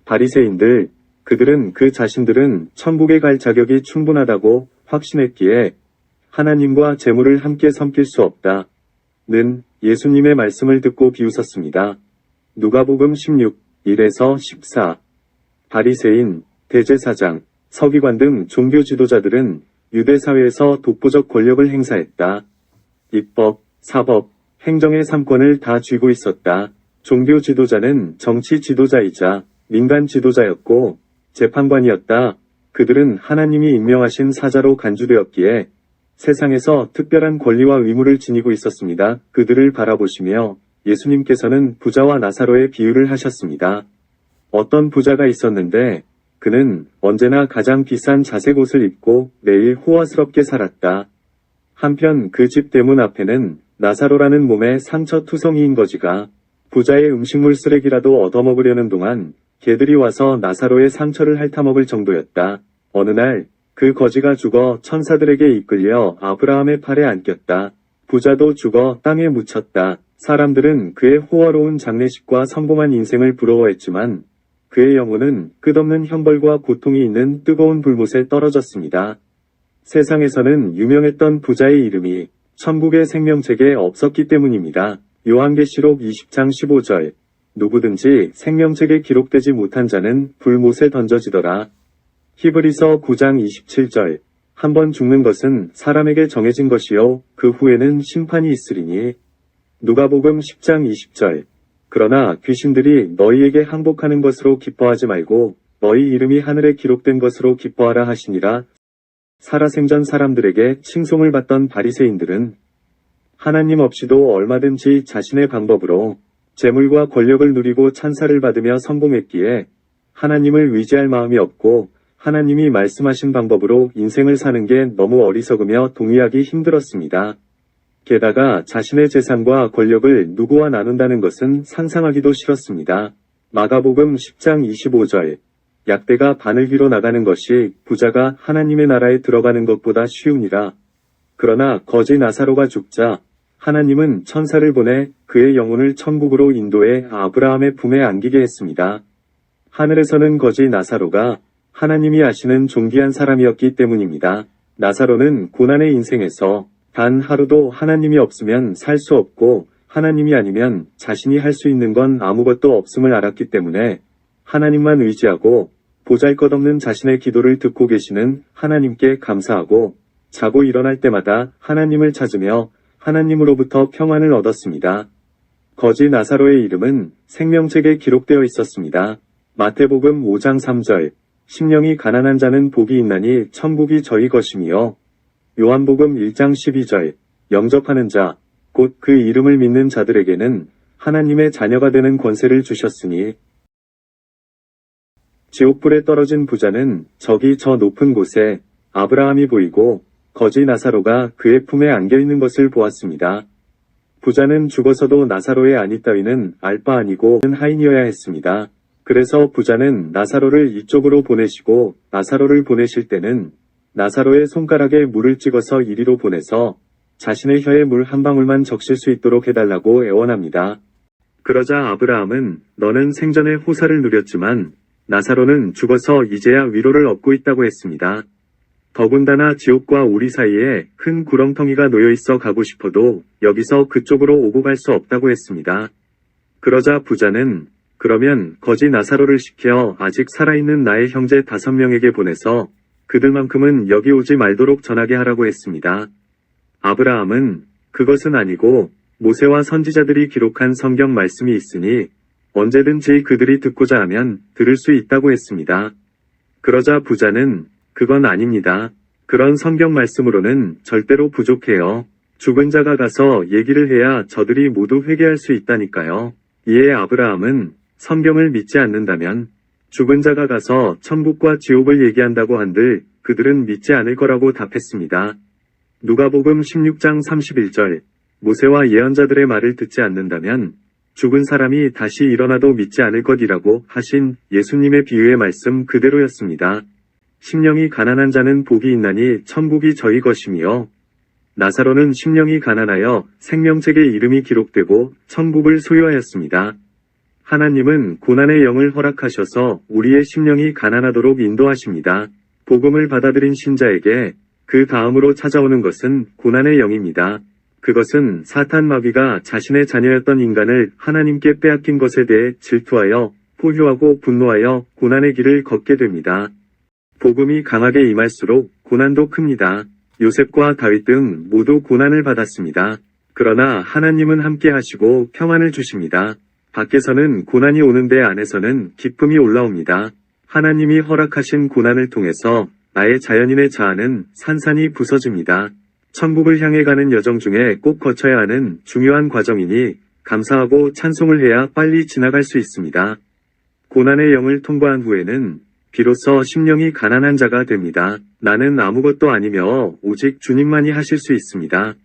바리새인들, 그들은 그 자신들은 천국에 갈 자격이 충분하다고 확신했기에 하나님과 재물을 함께 섬길 수 없다. 는 예수님의 말씀을 듣고 비웃었습니다. 누가복음 16, 1에서 14. 바리새인, 대제사장, 서기관 등 종교 지도자들은 유대 사회에서 독보적 권력을 행사했다. 입법, 사법, 행정의 3권을 다 쥐고 있었다. 종교 지도자는 정치 지도자이자 민간 지도자였고 재판관이었다. 그들은 하나님이 임명하신 사자로 간주되었기에 세상에서 특별한 권리와 의무를 지니고 있었습니다. 그들을 바라보시며 예수님께서는 부자와 나사로의 비유를 하셨습니다. 어떤 부자가 있었는데 그는 언제나 가장 비싼 자색 옷을 입고 매일 호화스럽게 살았다. 한편 그 집 대문 앞에는 나사로라는 몸에 상처투성이인 거지가 부자의 음식물 쓰레기라도 얻어먹으려는 동안 개들이 와서 나사로의 상처를 핥아먹을 정도였다. 어느 날 그 거지가 죽어 천사들에게 이끌려 아브라함의 팔에 안겼다. 부자도 죽어 땅에 묻혔다. 사람들은 그의 호화로운 장례식과 성공한 인생을 부러워했지만 그의 영혼은 끝없는 형벌과 고통이 있는 뜨거운 불못에 떨어졌습니다. 세상에서는 유명했던 부자의 이름이 천국의 생명책에 없었기 때문입니다. 요한계시록 20장 15절. 누구든지 생명책에 기록되지 못한 자는 불못에 던져지더라. 히브리서 9장 27절. 한 번 죽는 것은 사람에게 정해진 것이요 그 후에는 심판이 있으리니. 누가복음 10장 20절. 그러나 귀신들이 너희에게 항복하는 것으로 기뻐하지 말고 너희 이름이 하늘에 기록된 것으로 기뻐하라 하시니라. 살아생전 사람들에게 칭송을 받던 바리새인들은 하나님 없이도 얼마든지 자신의 방법으로 재물과 권력을 누리고 찬사를 받으며 성공했기에 하나님을 의지할 마음이 없고 하나님이 말씀하신 방법으로 인생을 사는 게 너무 어리석으며 동의하기 힘들었습니다. 게다가 자신의 재산과 권력을 누구와 나눈다는 것은 상상하기도 싫었습니다. 마가복음 10장 25절. 약대가 바늘귀로 나가는 것이 부자가 하나님의 나라에 들어가는 것보다 쉬우니라. 그러나 거지 나사로가 죽자 하나님은 천사를 보내 그의 영혼을 천국으로 인도해 아브라함의 품에 안기게 했습니다. 하늘에서는 거지 나사로가 하나님이 아시는 존귀한 사람이었기 때문입니다. 나사로는 고난의 인생에서 단 하루도 하나님이 없으면 살 수 없고 하나님이 아니면 자신이 할 수 있는 건 아무것도 없음을 알았기 때문에 하나님만 의지하고 보잘것없는 자신의 기도를 듣고 계시는 하나님께 감사하고 자고 일어날 때마다 하나님을 찾으며 하나님으로부터 평안을 얻었습니다. 거지 나사로의 이름은 생명책에 기록되어 있었습니다. 마태복음 5장 3절. 심령이 가난한 자는 복이 있나니 천국이 저희 것이며. 요한복음 1장 12절. 영접하는 자, 곧 그 이름을 믿는 자들에게는 하나님의 자녀가 되는 권세를 주셨으니. 지옥불에 떨어진 부자는 저기 저 높은 곳에 아브라함이 보이고 거지 나사로가 그의 품에 안겨있는 것을 보았습니다. 부자는 죽어서도 나사로의 안위 따위는 알 바 아니고 하인이어야 했습니다. 그래서 부자는 나사로를 이쪽으로 보내시고 나사로를 보내실 때는 나사로의 손가락에 물을 찍어서 이리로 보내서 자신의 혀에 물 한 방울만 적실 수 있도록 해달라고 애원합니다. 그러자 아브라함은 너는 생전에 호사를 누렸지만 나사로는 죽어서 이제야 위로를 얻고 있다고 했습니다. 더군다나 지옥과 우리 사이에 큰 구렁텅이가 놓여있어 가고 싶어도 여기서 그쪽으로 오고 갈 수 없다고 했습니다. 그러자 부자는 그러면 거지 나사로를 시켜 아직 살아있는 나의 형제 5명에게 보내서 그들만큼은 여기 오지 말도록 전하게 하라고 했습니다. 아브라함은 그것은 아니고 모세와 선지자들이 기록한 성경 말씀이 있으니 언제든지 그들이 듣고자 하면 들을 수 있다고 했습니다. 그러자 부자는 그건 아닙니다. 그런 성경 말씀으로는 절대로 부족해요. 죽은 자가 가서 얘기를 해야 저들이 모두 회개할 수 있다니까요. 이에 아브라함은 성경을 믿지 않는다면 죽은 자가 가서 천국과 지옥을 얘기한다고 한들 그들은 믿지 않을 거라고 답했습니다. 누가복음 16장 31절. 모세와 예언자들의 말을 듣지 않는다면 죽은 사람이 다시 일어나도 믿지 않을 것이라고 하신 예수님의 비유의 말씀 그대로였습니다. 심령이 가난한 자는 복이 있나니 천국이 저희 것이며 나사로는 심령이 가난하여 생명책에 이름이 기록되고 천국을 소유하였습니다. 하나님은 고난의 영을 허락하셔서 우리의 심령이 가난하도록 인도하십니다. 복음을 받아들인 신자에게 그 다음으로 찾아오는 것은 고난의 영입니다. 그것은 사탄 마귀가 자신의 자녀였던 인간을 하나님께 빼앗긴 것에 대해 질투하여 포효하고 분노하여 고난의 길을 걷게 됩니다. 복음이 강하게 임할수록 고난도 큽니다. 요셉과 다윗 등 모두 고난을 받았습니다. 그러나 하나님은 함께 하시고 평안을 주십니다. 밖에서는 고난이 오는데 안에서는 기쁨이 올라옵니다. 하나님이 허락하신 고난을 통해서 나의 자연인의 자아는 산산이 부서집니다. 천국을 향해 가는 여정 중에 꼭 거쳐야 하는 중요한 과정이니 감사하고 찬송을 해야 빨리 지나갈 수 있습니다. 고난의 영을 통과한 후에는 비로소 심령이 가난한 자가 됩니다. 나는 아무것도 아니며 오직 주님만이 하실 수 있습니다.